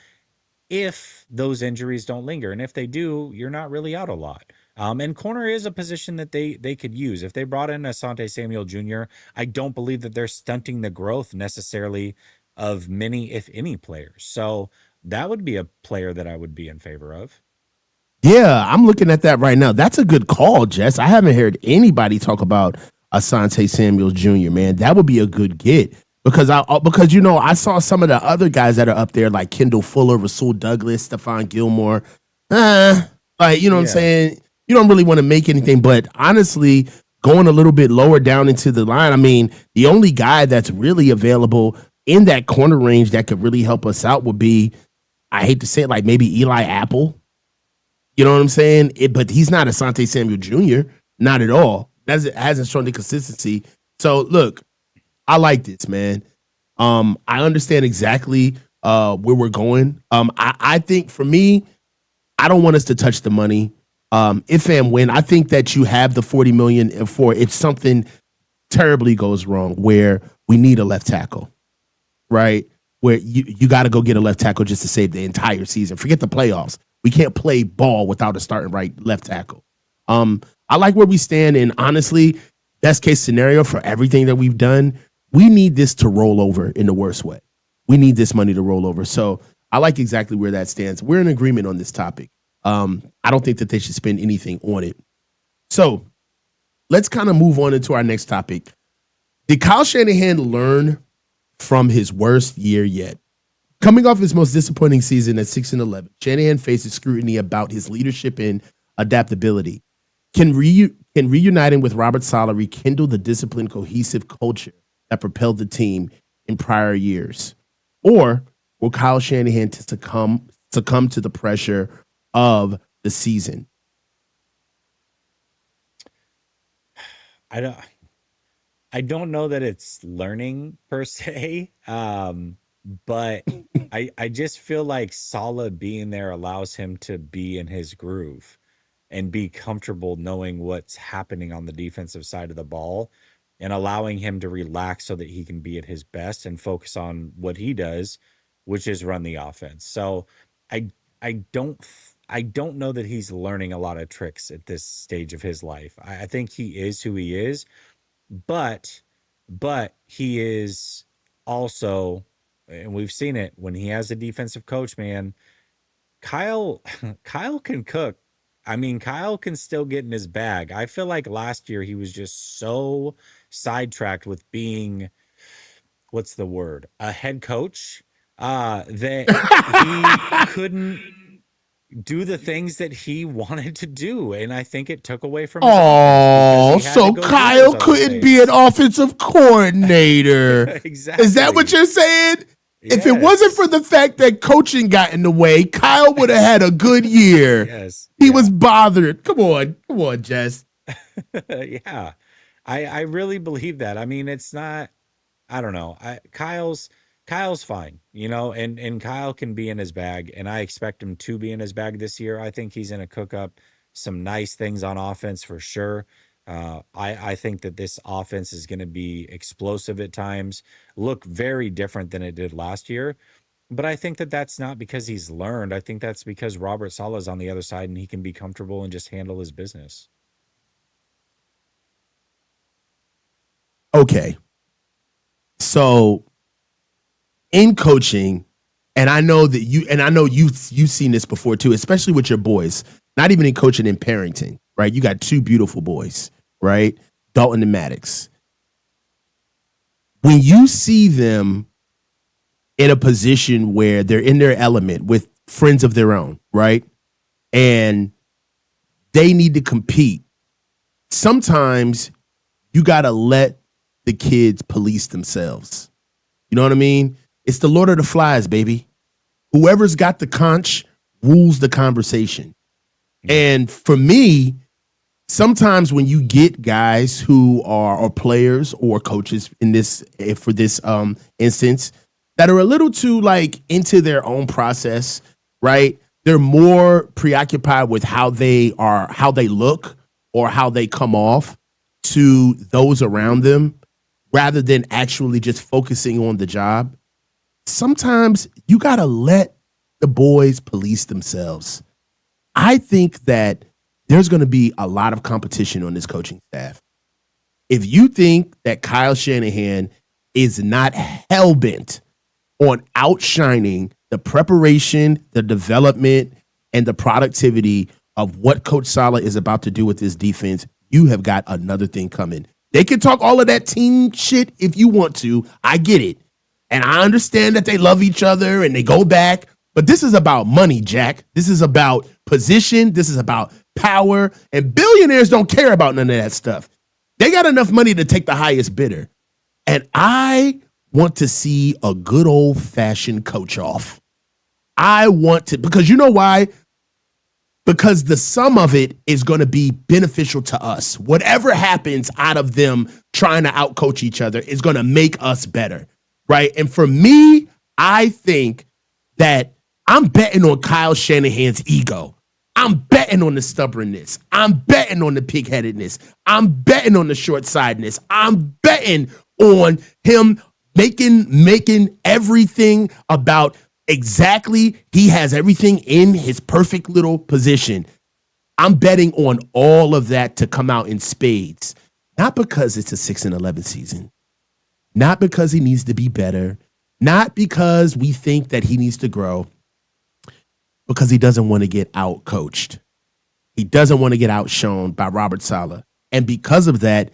if those injuries don't linger. And if they do, you're not really out a lot. And corner is a position that they could use. If they brought in Asante Samuel Jr., I don't believe that they're stunting the growth necessarily of many, if any, players. So that would be a player that I would be in favor of. Yeah, I'm looking at that right now. That's a good call, Jess. I haven't heard anybody talk about Asante Samuel Jr., man. That would be a good get. Because I saw some of the other guys that are up there like Kendall Fuller, Rasul Douglas, Stephon Gilmore. Like, you know what I'm Yeah. saying? You don't really want to make anything, but honestly, going a little bit lower down into the line, I mean, the only guy that's really available in that corner range that could really help us out would be, I hate to say it, like maybe Eli Apple. You know what I'm saying? But he's not Asante Samuel Jr. Not at all. Hasn't shown the consistency. So look, I like this, man. I understand exactly where we're going. I think for me, I don't want us to touch the money. If and when, I think that you have the $40 million for if something terribly goes wrong where we need a left tackle, right? Where you got to go get a left tackle just to save the entire season. Forget the playoffs. We can't play ball without a starting right left tackle. I like where we stand, and honestly, best case scenario for everything that we've done, we need this to roll over in the worst way. We need this money to roll over. So I like exactly where that stands. We're in agreement on this topic. I don't think that they should spend anything on it. So let's kind of move on into our next topic. Did Kyle Shanahan learn from his worst year yet? Coming off his most disappointing season at 6-11, Shanahan faces scrutiny about his leadership and adaptability. Can reuniting with Robert Saleh rekindle the disciplined, cohesive culture that propelled the team in prior years? Or will Kyle Shanahan succumb to the pressure of the season? I don't know that it's learning per se. But I just feel like Saleh being there allows him to be in his groove and be comfortable knowing what's happening on the defensive side of the ball and allowing him to relax so that he can be at his best and focus on what he does, which is run the offense. So I I don't I don't know that he's learning a lot of tricks at this stage of his life. I think he is who he is, but he is also, and we've seen it when he has a defensive coach, man. Kyle Kyle can cook. I mean, Kyle can still get in his bag. I feel like last year he was just so sidetracked with being, what's the word, a head coach, that he couldn't do the things that he wanted to do, and I think it took away from his offense because Oh, he had to so go do those Kyle other couldn't be an things. offensive coordinator. Is that what Exactly. you're saying? If it wasn't for Yes. the fact that coaching got in the way, Kyle would have had a good year. Yes. He Yeah. was bothered. Come on, Jess. Yeah. I really believe that. I mean, it's not, I don't know. Kyle's fine, and Kyle can be in his bag, and I expect him to be in his bag this year. I think he's going to cook up some nice things on offense for sure. I think that this offense is going to be explosive at times, look very different than it did last year. But I think that that's not because he's learned. I think that's because Robert Saleh is on the other side and he can be comfortable and just handle his business. Okay. So in coaching, and I know that you've seen this before too, especially with your boys, not even in coaching, in parenting, right? You got two beautiful boys, right? Dalton and Maddox. When you see them in a position where they're in their element with friends of their own, right? And they need to compete, sometimes you got to let the kids police themselves. You know what I mean? It's the Lord of the Flies, baby. Whoever's got the conch rules the conversation. Yeah. And for me, sometimes when you get guys who are or players or coaches in this for this instance that are a little too like into their own process, right? They're more preoccupied with how they look or how they come off to those around them rather than actually just focusing on the job. Sometimes you got to let the boys police themselves. I think that there's going to be a lot of competition on this coaching staff. If you think that Kyle Shanahan is not hell bent on outshining the preparation, the development, and the productivity of what Coach Saleh is about to do with this defense, you have got another thing coming. They can talk all of that team shit if you want to. I get it. And I understand that they love each other and they go back. But this is about money, Jack. This is about position. This is about power. And billionaires don't care about none of that stuff. They got enough money to take the highest bidder. And I want to see a good old fashioned coach off. I want to, because you know why? Because the sum of it is going to be beneficial to us. Whatever happens out of them trying to outcoach each other is going to make us better, right? And for me, I think that I'm betting on Kyle Shanahan's ego. I'm betting on the stubbornness. I'm betting on the pig-headedness. I'm betting on the short-sightedness. I'm betting on him making everything about exactly, he has everything in his perfect little position. I'm betting on all of that to come out in spades. Not because it's a 6-11 season. Not because he needs to be better. Not because we think that he needs to grow. Because he doesn't want to get out coached. He doesn't want to get outshone by Robert Saleh. And because of that,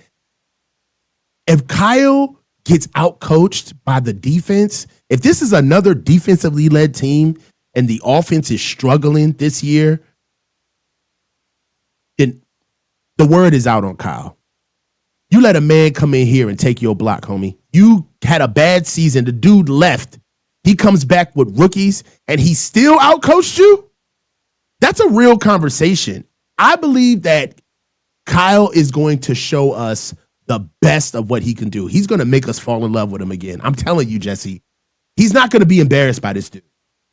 if Kyle gets out coached by the defense, if this is another defensively led team and the offense is struggling this year, then the word is out on Kyle. You let a man come in here and take your block, homie. You had a bad season. The dude left. He comes back with rookies and he still outcoached you? That's a real conversation. I believe that Kyle is going to show us the best of what he can do. He's going to make us fall in love with him again. I'm telling you, Jesse, he's not going to be embarrassed by this dude.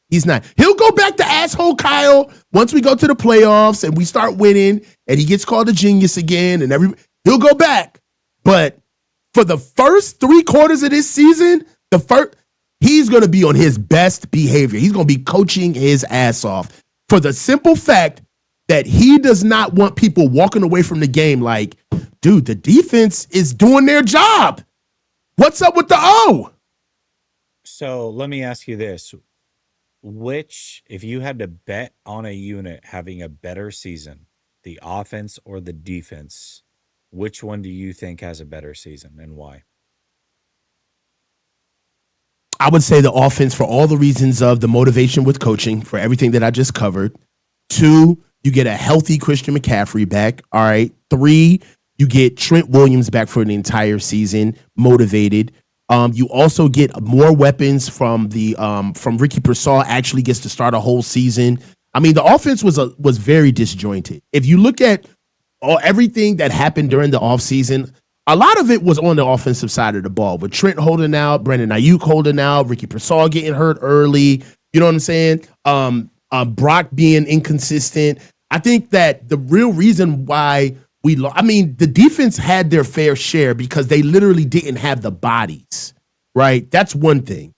He's not. He'll go back to asshole Kyle once we go to the playoffs and we start winning and he gets called a genius again and he'll go back. But for the first 3 quarters of this season, he's going to be on his best behavior. He's going to be coaching his ass off for the simple fact that he does not want people walking away from the game like, dude, the defense is doing their job. What's up with the O? So let me ask you this. If you had to bet on a unit having a better season, the offense or the defense, which one do you think has a better season and why? I would say the offense for all the reasons of the motivation with coaching, for everything that I just covered. 2, you get a healthy Christian McCaffrey back. All right. 3, you get Trent Williams back for an entire season, motivated. You also get more weapons from Ricky Pearsall. Actually gets to start a whole season. I mean, the offense was very disjointed. If you look at everything that happened during the offseason, a lot of it was on the offensive side of the ball, with Trent holding out, Brandon Ayuk holding out, Ricky Pearsall getting hurt early. You know what I'm saying? Brock being inconsistent. I think that the real reason why the defense had their fair share because they literally didn't have the bodies, right? That's one thing.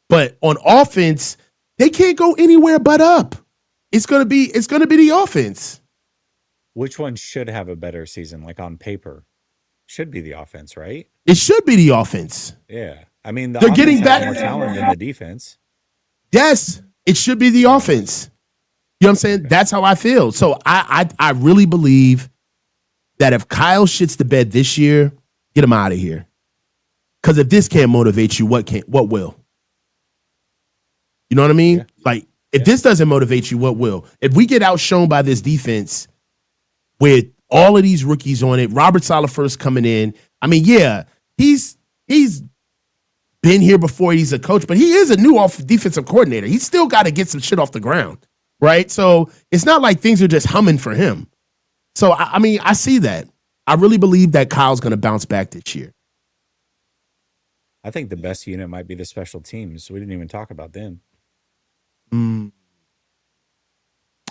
But on offense, they can't go anywhere but up. It's gonna be the offense. Which one should have a better season, like on paper? Should be the offense, right? It should be the offense. Yeah. I mean, they're getting back more talent than the defense. Yes, it should be the offense. You know what I'm saying? That's how I feel. So I really believe that if Kyle shits the bed this year, get him out of here. Because if this can't motivate you, what will? You know what I mean? Yeah. Like, if this doesn't motivate you, what will? If we get outshone by this defense with all of these rookies on it, Robert Saleh first coming in. I mean, yeah, he's been here before. He's a coach, but he is a new defensive coordinator. He's still got to get some shit off the ground. right? So it's not like things are just humming for him. So I mean, I see that. I really believe that Kyle's going to bounce back this year. I think the best unit might be the special teams. We didn't even talk about them. Mm,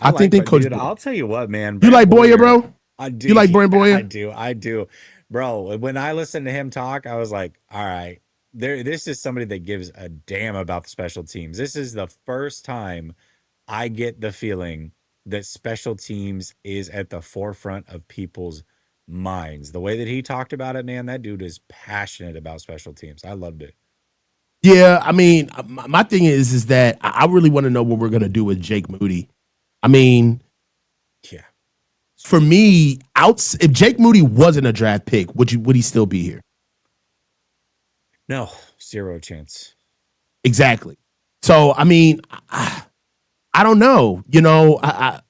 I I think like, they but coach. dude, I'll tell you what, man, You Brant like Boyer, Boyer, bro? I do, You like Brent yeah, I Boyer? do, I do, bro. When I listened to him talk, I was like, all right, there. This is somebody that gives a damn about the special teams. This is the first time I get the feeling that special teams is at the forefront of people's minds. The way that he talked about it, man, that dude is passionate about special teams. I loved it. Yeah, I mean, my thing is that I really want to know what we're going to do with Jake Moody. I mean, Yeah. for me, if Jake Moody wasn't a draft pick, would he still be here? No, zero chance. Exactly. So I mean, I don't know. You know, I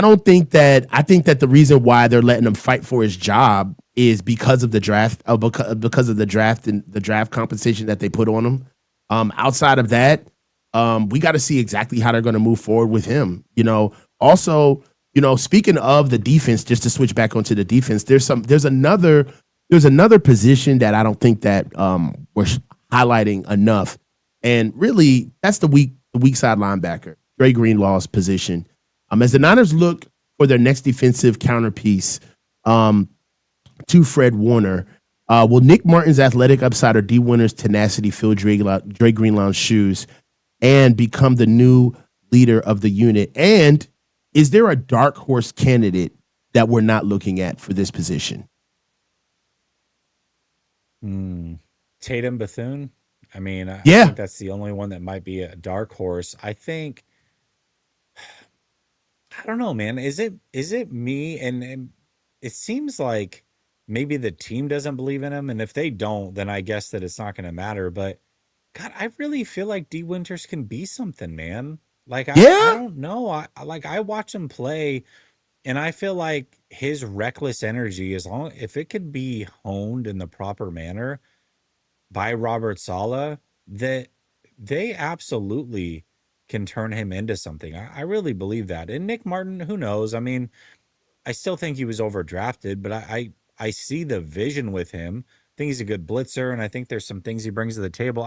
don't think that I think that the reason why they're letting him fight for his job is because of the draft, because of the draft and the draft compensation that they put on him. Outside of that, we got to see exactly how they're going to move forward with him. You know, also, you know, speaking of the defense, just to switch back onto the defense, there's another position that I don't think that we're highlighting enough, and really that's the weak side linebacker, Dre Greenlaw's position. As the Niners look for their next defensive counterpiece um, to Fred Warner, will Nick Martin's athletic upside or D Winter's tenacity fill Dre Greenlaw's shoes and become the new leader of the unit? And is there a dark horse candidate that we're not looking at for this position? Tatum Bethune. I mean, I Yeah, think that's the only one that might be a dark horse. I think I don't know, man. Is it me? And it seems like maybe the team doesn't believe in him, and if they don't, then I guess that it's not going to matter. But God, I really feel like D Winters can be something, man. Like I yeah. don't know. I watch him play, and I feel like his reckless energy, as long if it could be honed in the proper manner by Robert Sala, that they absolutely can turn him into something. I really believe that. And Nick Martin, who knows? I mean, I still think he was overdrafted, but I see the vision with him. I think he's a good blitzer, and I think there's some things he brings to the table.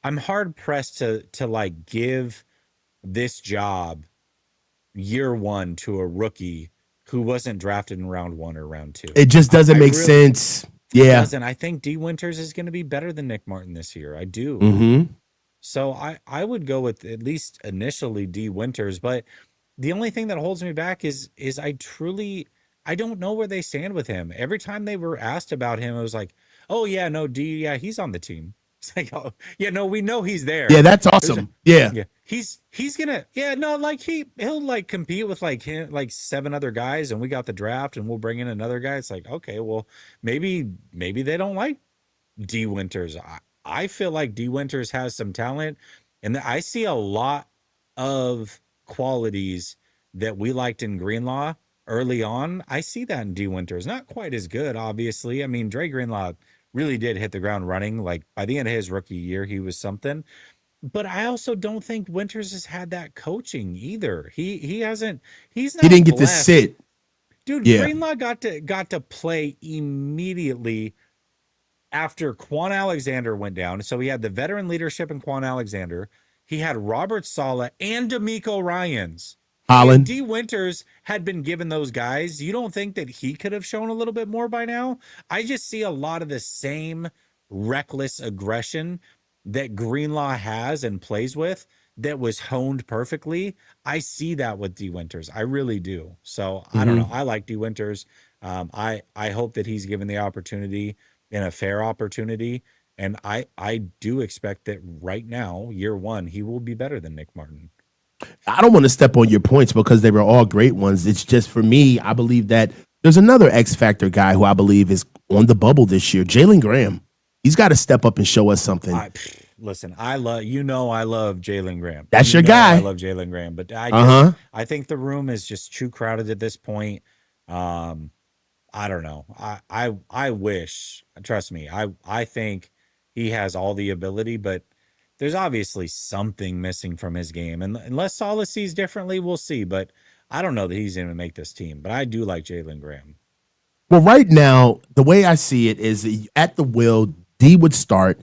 I'm hard pressed to like give this job year one to a rookie who wasn't drafted in round one or round two. It just doesn't I make really sense. it Yeah. doesn't. I think D Winters is going to be better than Nick Martin this year. I do. Mm-hmm. So I would go with at least initially D Winters, but the only thing that holds me back is I don't know where they stand with him. Every time they were asked about him, it was like, "Oh yeah, no, D, yeah, he's on the team." It's like, "Oh, yeah, no, we know he's Yeah, there." that's It was awesome. Yeah. yeah, he's gonna yeah, no, like he'll like compete with like him like seven other guys, and we got the draft, and we'll bring in another guy. It's like, okay, well, maybe they don't like D Winters. I feel like D Winters has some talent, and I see a lot of qualities that we liked in Greenlaw early on. I see that in D Winters. Not quite as good, obviously. I mean, Dre Greenlaw really did hit the ground running. Like by the end of his rookie year, he was something. But I also don't think Winters has had that coaching either. He hasn't. He's He not didn't get to blessed. sit. Dude, Yeah. Greenlaw got to play immediately after Quan Alexander went down. So he had the veteran leadership in Quan Alexander. He had Robert Sala and D'Amico Ryans. If Holland. D Winters had been given those guys, you don't think that he could have shown a little bit more by now? I just see a lot of the same reckless aggression that Greenlaw has and plays with that was honed perfectly. I see that with D Winters. I really do. So I don't know. Mm-hmm. I like D Winters. I hope that he's given the opportunity and a fair opportunity. And I do expect that right now, year one, he will be better than Nick Martin. I don't want to step on your points because they were all great ones. It's just for me, I believe that there's another X Factor guy who I believe is on the bubble this year, Jalen Graham. He's got to step up and show us something. Listen, I love Jalen Graham. That's your I guy. love Jalen Graham, but Uh huh. I think the room is just too crowded at this point. Um, I don't know. I wish, trust me, I think he has all the ability, but there's obviously something missing from his game. And unless Salah sees differently, we'll see. But I don't know that he's going to make this team. But I do like Jalen Graham. Well, right now, the way I see it is at the will, D would start.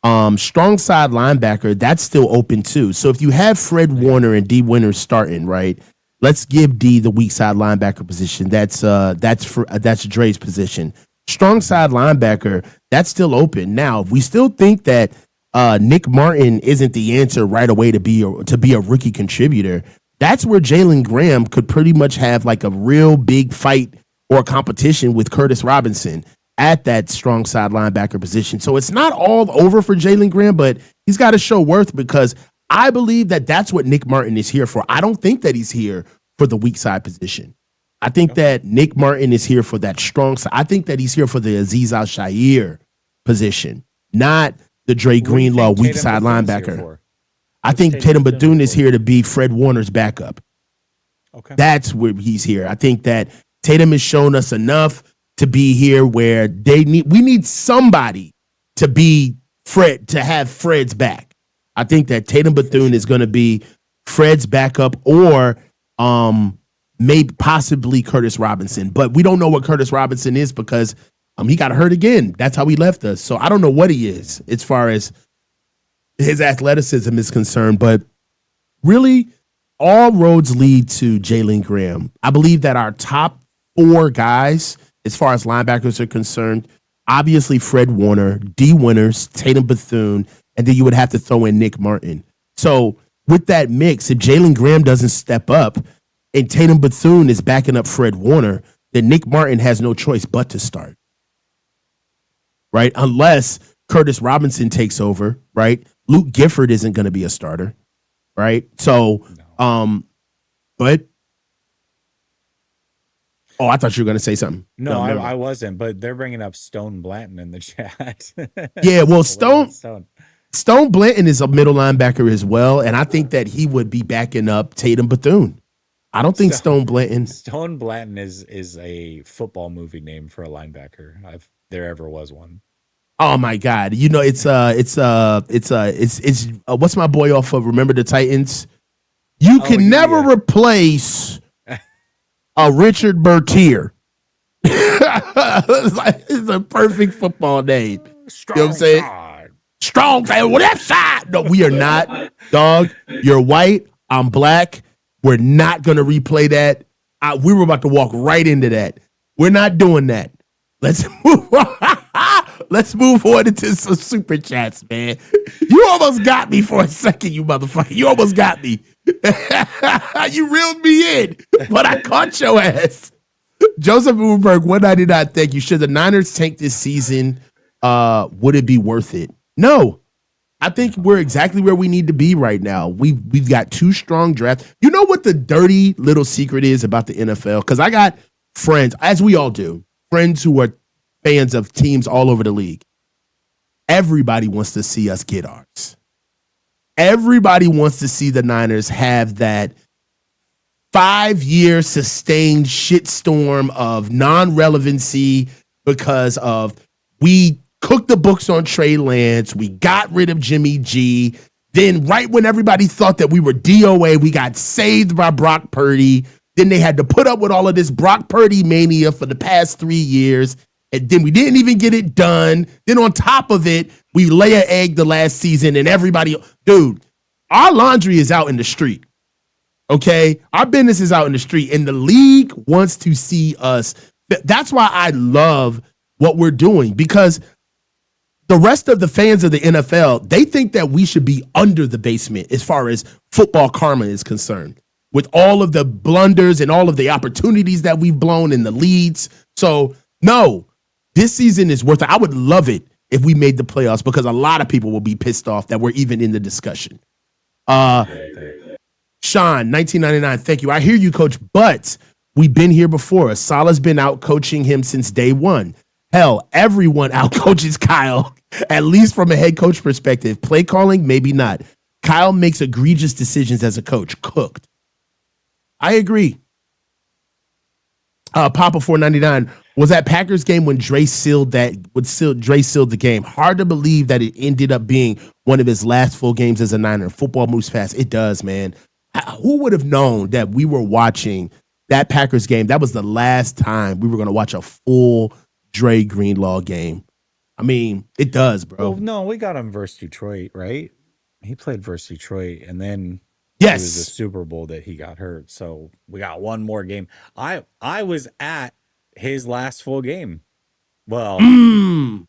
Strong side linebacker, that's still open too. So if you have Fred Warner and D Winters starting, right? Let's give D the weak side linebacker position. That's Dre's position. Strong side linebacker, that's still open. Now, if we still think that Nick Martin isn't the answer right away to be a rookie contributor, that's where Jalen Graham could pretty much have like a real big fight or competition with Curtis Robinson at that strong side linebacker position. So it's not all over for Jalen Graham, but he's got to show worth because I believe that that's what Nick Martin is here for. I don't think that he's here for the weak side position. I think that Nick Martin is here for that strong side. I think that he's here for the Azeez Al-Shaair position, not the Dre Greenlaw weak side linebacker. I think Tatum Bethune is here to be Fred Warner's backup. Okay. That's where he's here. I think that Tatum has shown us enough to be here where we need somebody to be Fred, to have Fred's back. I think that Tatum Bethune is going to be Fred's backup or maybe possibly Curtis Robinson. But we don't know what Curtis Robinson is because he got hurt again. That's how he left us. So I don't know what he is as far as his athleticism is concerned. But really, all roads lead to Jalen Graham. I believe that our top 4 guys, as far as linebackers are concerned, obviously Fred Warner, D Winters, Tatum Bethune, and then you would have to throw in Nick Martin. So with that mix, if Jalen Graham doesn't step up and Tatum Bethune is backing up Fred Warner, then Nick Martin has no choice but to start. Right? Unless Curtis Robinson takes over, right? Luke Gifford isn't going to be a starter, right? So, but oh, I thought you were going to say something. No, I wasn't, but they're bringing up Stone Blanton in the chat. Yeah, well, Stone Blanton is a middle linebacker as well, and I think that he would be backing up Tatum Bethune. I don't think Stone Blanton is a football movie name for a linebacker. There ever was one. Oh my God! You know it's what's my boy off of Remember the Titans? You can never replace a Richard Bertier. It's a perfect football name. Strong, you know what I'm saying? Side. Strong side. Well, that side. No, we are not. Dog, you're white. I'm black. We're not going to replay that. We were about to walk right into that. We're not doing that. Let's move on. Let's move on into some super chats, man. You almost got me for a second, you motherfucker. You almost got me. You reeled me in, but I caught your ass. Joseph Uberberg, 199. Thank you. Should the Niners tank this season? Would it be worth it? No. I think we're exactly where we need to be right now. We've got 2 strong drafts. You know what the dirty little secret is about the NFL? Because I got friends, as we all do, friends who are fans of teams all over the league. Everybody wants to see us get ours. Everybody wants to see the Niners have that 5-year sustained shitstorm of non-relevancy because of we cooked the books on Trey Lance. We got rid of Jimmy G. Then right when everybody thought that we were DOA, we got saved by Brock Purdy. Then they had to put up with all of this Brock Purdy mania for the past 3 years. And then we didn't even get it done. Then on top of it, we lay an egg the last season and everybody, dude, our laundry is out in the street. Okay? Our business is out in the street and the league wants to see us. That's why I love what we're doing because the rest of the fans of the NFL, they think that we should be under the basement as far as football karma is concerned with all of the blunders and all of the opportunities that we've blown in the leads. So no, this season is worth it. I would love it if we made the playoffs because a lot of people will be pissed off that we're even in the discussion. Sean, 1999, thank you. I hear you, Coach, but we've been here before. Salah's been out coaching him since day one. Hell, everyone out coaches Kyle, at least from a head coach perspective. Play calling, maybe not. Kyle makes egregious decisions as a coach. Cooked. I agree. Papa 499. Was that Packers game when Dre sealed the game. Hard to believe that it ended up being one of his last full games as a Niner. Football moves fast. It does, man. Who would have known that we were watching that Packers game? That was the last time we were going to watch a full Dre Greenlaw game. I mean, it does, bro. Well, no, we got him versus Detroit, right? He played versus Detroit, and then yes, it was the Super Bowl that he got hurt. So we got one more game. I was at his last full game. Well,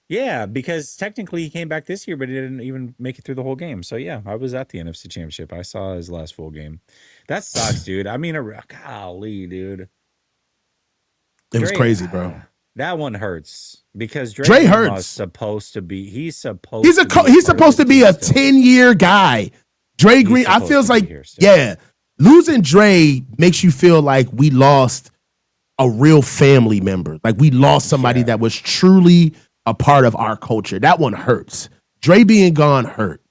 yeah, because technically he came back this year, but he didn't even make it through the whole game. So yeah, I was at the NFC Championship. I saw his last full game. That sucks, dude. I mean, golly, dude. It was crazy, bro. That one hurts because Dre hurts. Supposed to be. He's supposed to be a 10-year guy. Dre Green. I feels like losing Dre makes you feel like we lost a real family member. Like we lost somebody that was truly a part of our culture. That one hurts. Dre being gone hurt.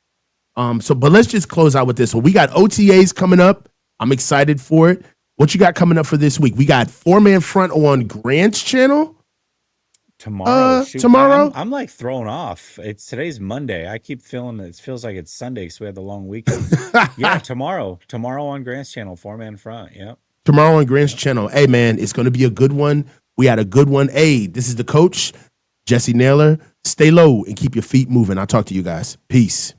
But let's just close out with this one. We got OTAs coming up. I'm excited for it. What you got coming up for this week? We got 4-Man Front on Grant's channel. Tomorrow, I'm like thrown off. Today's Monday. I keep feeling it feels like it's Sunday, so we had the long weekend. Yeah, tomorrow on Grant's channel, 4-Man Front. Yep. Tomorrow on Grant's channel. Hey man, it's going to be a good one. We had a good one. Hey, this is the coach, Jesse Naylor. Stay low and keep your feet moving. I'll talk to you guys. Peace.